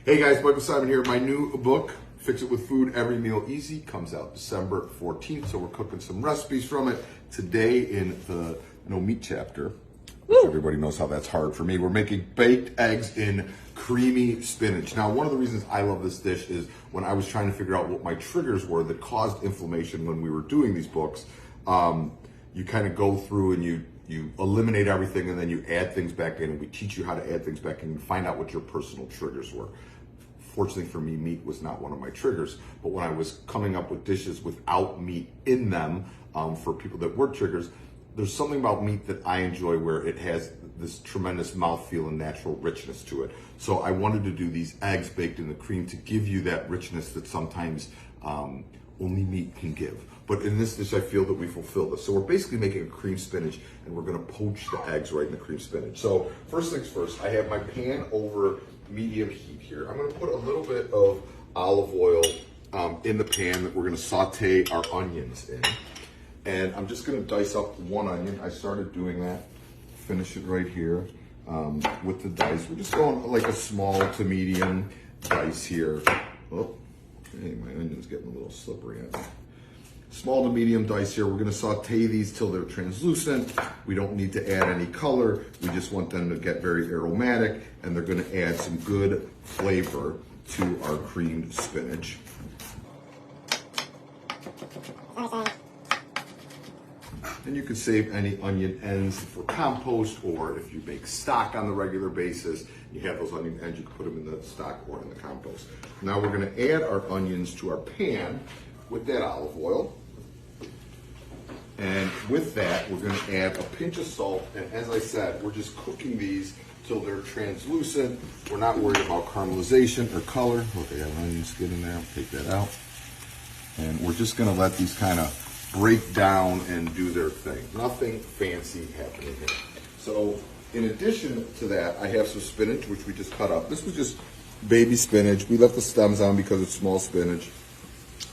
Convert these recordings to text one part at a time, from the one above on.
Hey guys, Michael Symon here. My new book, Fix It With Food, Every Meal Easy, comes out December 14th. So we're cooking some recipes from it. Today in the no meat chapter, which everybody knows how that's hard for me, we're making baked eggs in creamy spinach. Now, one of the reasons I love this dish is when I was trying to figure out what my triggers were that caused inflammation when we were doing these books, you kind of go through and you eliminate everything and then you add things back in, and we teach you how to add things back in and find out what your personal triggers were. Fortunately for me, meat was not one of my triggers, but when I was coming up with dishes without meat in them, for people that were triggers, there's something about meat that I enjoy where it has this tremendous mouthfeel and natural richness to it. So I wanted to do these eggs baked in the cream to give you that richness that sometimes only meat can give. But in this dish, I feel that we fulfill this. So we're basically making a cream spinach, and we're gonna poach the eggs right in the cream spinach. So first things first, I have my pan over medium heat here. I'm gonna put a little bit of olive oil in the pan that we're gonna saute our onions in. And I'm just gonna dice up one onion. I started doing that. Finish it right here with the dice. We're just going like a small to medium dice here. Oh, hey, my onion's getting a little slippery. Small to medium dice here. We're gonna saute these till they're translucent. We don't need to add any color. We just want them to get very aromatic, and they're gonna add some good flavor to our creamed spinach. And you can save any onion ends for compost, or if you make stock on the regular basis, you have those onion ends, you can put them in the stock or in the compost. Now we're gonna add our onions to our pan with that olive oil. And with that, we're gonna add a pinch of salt. And as I said, we're just cooking these till they're translucent. We're not worried about caramelization or color. Look, I got an onion skin in there, I'll take that out. And we're just gonna let these kind of break down and do their thing. Nothing fancy happening here. So in addition to that, I have some spinach, which we just cut up. This was just baby spinach. We left the stems on because it's small spinach,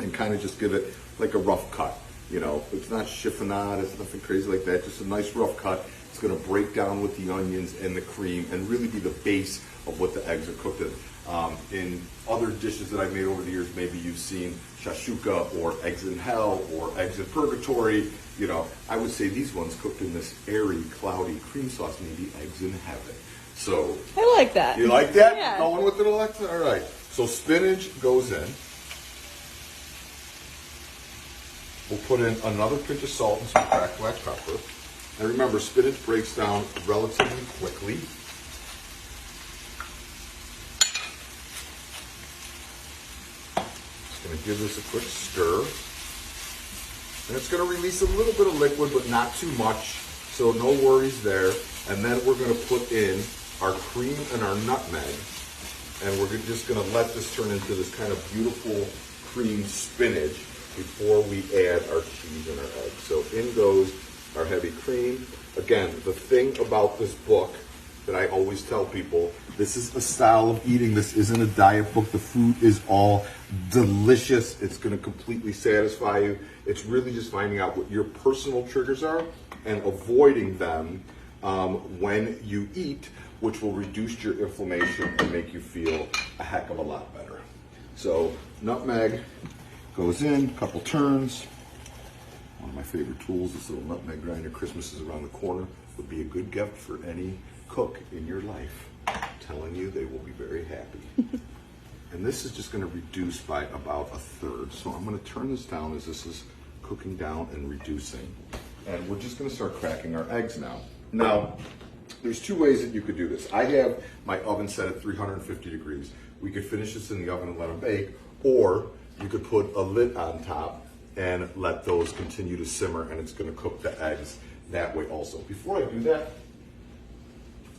and kind of just give it like a rough cut. You know, it's not chiffonade, it's nothing crazy like that, just a nice rough cut. It's gonna break down with the onions and the cream and really be the base of what the eggs are cooked in. In other dishes that I've made over the years, maybe you've seen shashuka or eggs in hell or eggs in purgatory. You know, I would say these ones cooked in this airy, cloudy cream sauce, maybe eggs in heaven. So I like that. You like that? Yeah. Going with it, Alexa? All right. So spinach goes in. We'll put in another pinch of salt and some cracked black pepper. And remember, spinach breaks down relatively quickly. Just going to give this a quick stir. And it's going to release a little bit of liquid, but not too much. So no worries there. And then we're going to put in our cream and our nutmeg. And we're just going to let this turn into this kind of beautiful creamed spinach before we add our cheese and our eggs. So in goes our heavy cream. Again, the thing about this book that I always tell people, this is a style of eating. This isn't a diet book. The food is all delicious. It's gonna completely satisfy you. It's really just finding out what your personal triggers are and avoiding them when you eat, which will reduce your inflammation and make you feel a heck of a lot better. So nutmeg goes in, a couple turns. One of my favorite tools, this little nutmeg grinder. Christmas is around the corner. Would be a good gift for any cook in your life. I'm telling you, they will be very happy. And this is just going to reduce by about a third. So I'm going to turn this down as this is cooking down and reducing. And we're just going to start cracking our eggs now. Now, there's two ways that you could do this. I have my oven set at 350 degrees. We could finish this in the oven and let them bake, or you could put a lid on top and let those continue to simmer, and it's gonna cook the eggs that way also. Before I do that,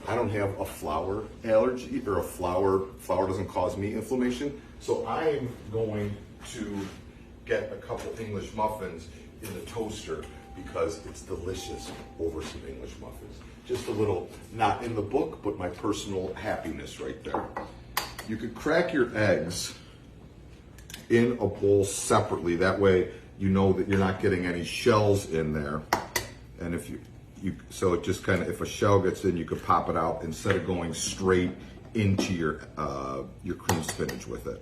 I don't have a flour allergy, or flour doesn't cause me inflammation. So I'm going to get a couple English muffins in the toaster because it's delicious over some English muffins. Just a little, not in the book, but my personal happiness right there. You could crack your eggs in a bowl separately. That way you know that you're not getting any shells in there. And if so it just kind of, if a shell gets in, you could pop it out instead of going straight into your cream spinach with it.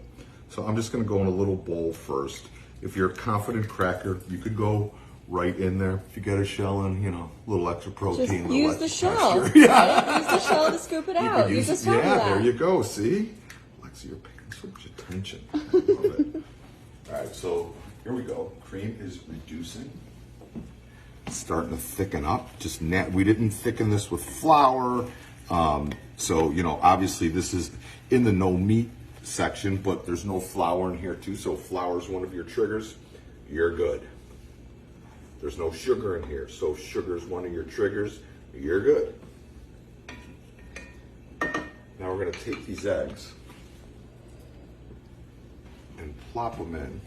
So I'm just gonna go in a little bowl first. If you're a confident cracker, you could go right in there. If you get a shell in, you know, a little extra protein. Just use the shell. Yeah. Use the shell to scoop it out. Use the top of that. There you go. See, Lexi, you're paying so much attention. I love it. All right, so here we go. Cream is reducing. It's starting to thicken up. We didn't thicken this with flour. So, you know, obviously this is in the no meat section, but there's no flour in here too. So if flour is one of your triggers, you're good. There's no sugar in here. So if sugar is one of your triggers, you're good. Now we're gonna take these eggs and plop them in.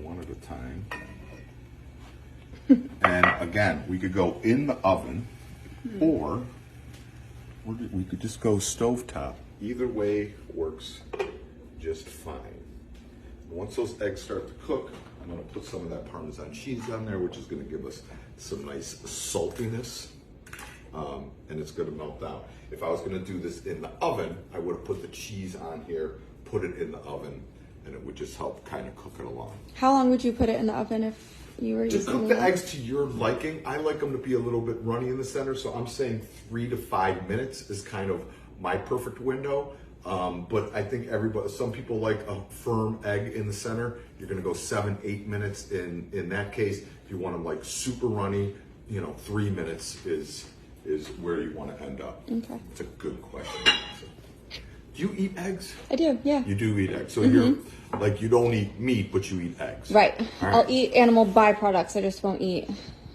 One at a time. And again, we could go in the oven or we could just go stovetop. Either way works just fine. Once those eggs start to cook, I'm going to put some of that Parmesan cheese on there, which is going to give us some nice saltiness. And it's going to melt down. If I was going to do this in the oven, I would have put the cheese on here, put it in the oven, and it would just help kind of cook it along. How long would you put it in the oven if you were using to cook the eggs to your liking? I like them to be a little bit runny in the center, so I'm saying 3 to 5 minutes is kind of my perfect window. But I think some people like a firm egg in the center. You're gonna go 7, 8 minutes in that case. If you want them like super runny, you know, 3 minutes is where you want to end up. Okay. It's a good question. So, do you eat eggs? I do, yeah. You do eat eggs. So you're like, you don't eat meat, but you eat eggs. Right. I'll eat animal byproducts. I just won't eat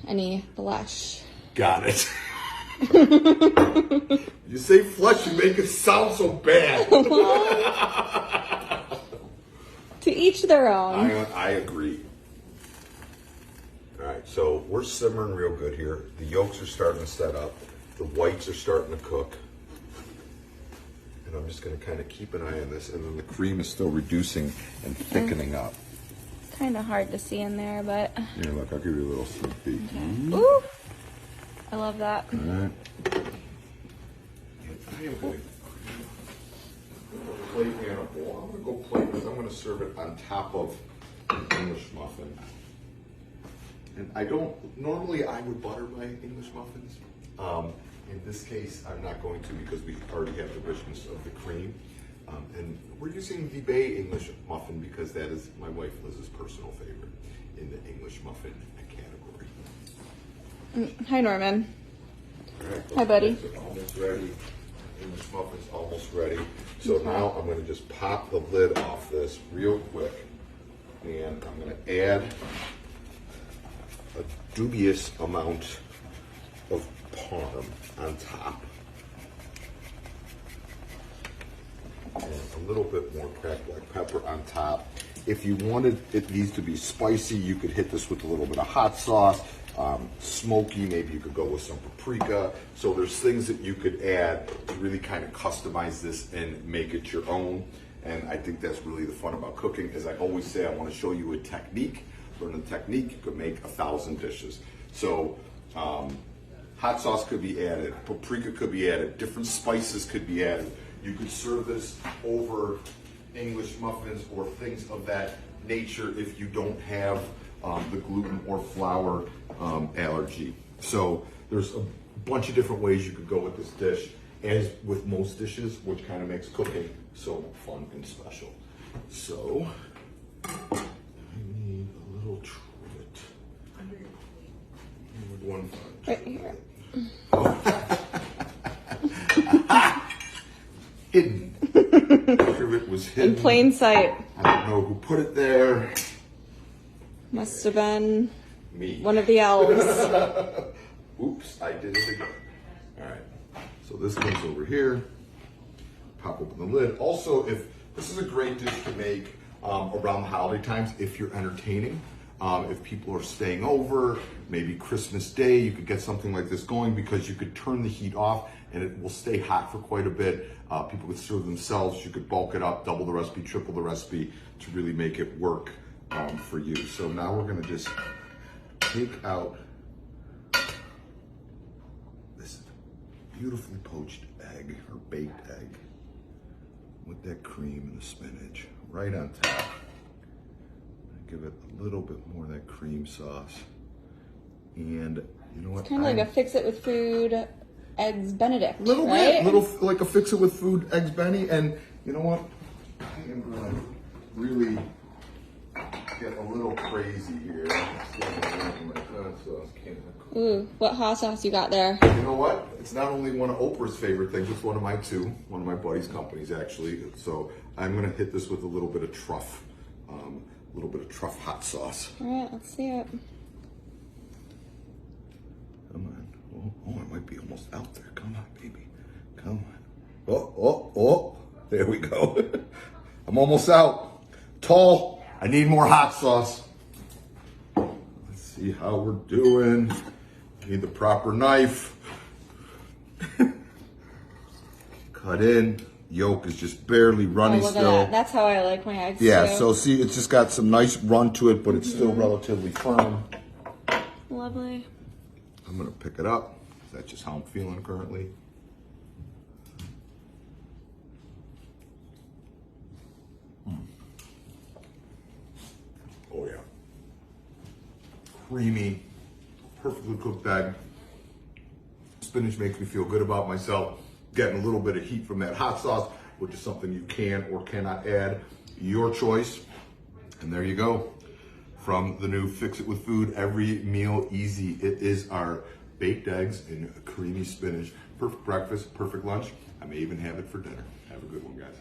any flesh. Got it. You say flesh, you make it sound so bad. To each their own. I agree. All right, so we're simmering real good here. The yolks are starting to set up. The whites are starting to cook. And I'm just going to kind of keep an eye on this. And then the cream is still reducing and thickening up. Kind of hard to see in there, but... Yeah, look, I'll give you a little sneak peek. Okay. Ooh! I love that. All right. I am going to plate and a bowl. I'm going to go plate this. I'm going to serve it on top of an English muffin. And normally I would butter my English muffins. In this case, I'm not going to because we already have the richness of the cream. And we're using the Bay English muffin because that is my wife Liz's personal favorite in the English muffin category. Hi, Norman. All right, hi, buddy. Almost ready. English muffin's almost ready. So now I'm going to just pop the lid off this real quick. And I'm going to add a dubious amount of parm on top. And a little bit more cracked black pepper on top. If you wanted these to be spicy, you could hit this with a little bit of hot sauce. Smoky, maybe you could go with some paprika. So there's things that you could add to really kind of customize this and make it your own. And I think that's really the fun about cooking. As I always say, I want to show you a technique. Learn the technique, you could make 1,000 dishes. So hot sauce could be added, paprika could be added, different spices could be added. You could serve this over English muffins or things of that nature if you don't have the gluten or flour allergy. So there's a bunch of different ways you could go with this dish, as with most dishes, which kind of makes cooking so fun and special. So I need a little trivet. One right here. Hidden. Trivet was hidden. In plain sight. I don't know who put it there. Must have been me. One of the elves. Oops, I did it again. All right, so this goes over here. Pop open the lid. Also, if this is a great dish to make around the holiday times, if you're entertaining, if people are staying over, maybe Christmas Day, you could get something like this going because you could turn the heat off and it will stay hot for quite a bit. People could serve themselves. You could bulk it up, double the recipe, triple the recipe to really make it work for you. So now we're gonna just take out this beautifully poached egg or baked egg with that cream and the spinach right on top. Give it a little bit more of that cream sauce. And you know what? Kind of like a fix it with food eggs Benedict. Little right? bit, little like a fix it with food eggs Benny. And you know what? I am gonna really get a little crazy here. Ooh, what hot sauce you got there? You know what? It's not only one of Oprah's favorite things, it's one of my buddy's companies actually. So I'm gonna hit this with a little bit of truff, hot sauce. All right, let's see it. Come on. Oh, it might be almost out there. Come on, baby. Come on. Oh. There we go. I'm almost out. Tall. I need more hot sauce. Let's see how we're doing. Need the proper knife. Cut in. Yolk is just barely runny Look still. at that. That's how I like my eggs Yeah, too. so see, it's just got some nice run to it, but it's still relatively firm. Lovely. I'm gonna pick it up. That's just how I'm feeling currently. Oh yeah. Creamy, perfectly cooked egg. Spinach makes me feel good about myself. Getting a little bit of heat from that hot sauce, which is something you can or cannot add. Your choice. And there you go. From the new Fix It With Food, every meal easy. It is our baked eggs and creamy spinach. Perfect breakfast, perfect lunch. I may even have it for dinner. Have a good one, guys.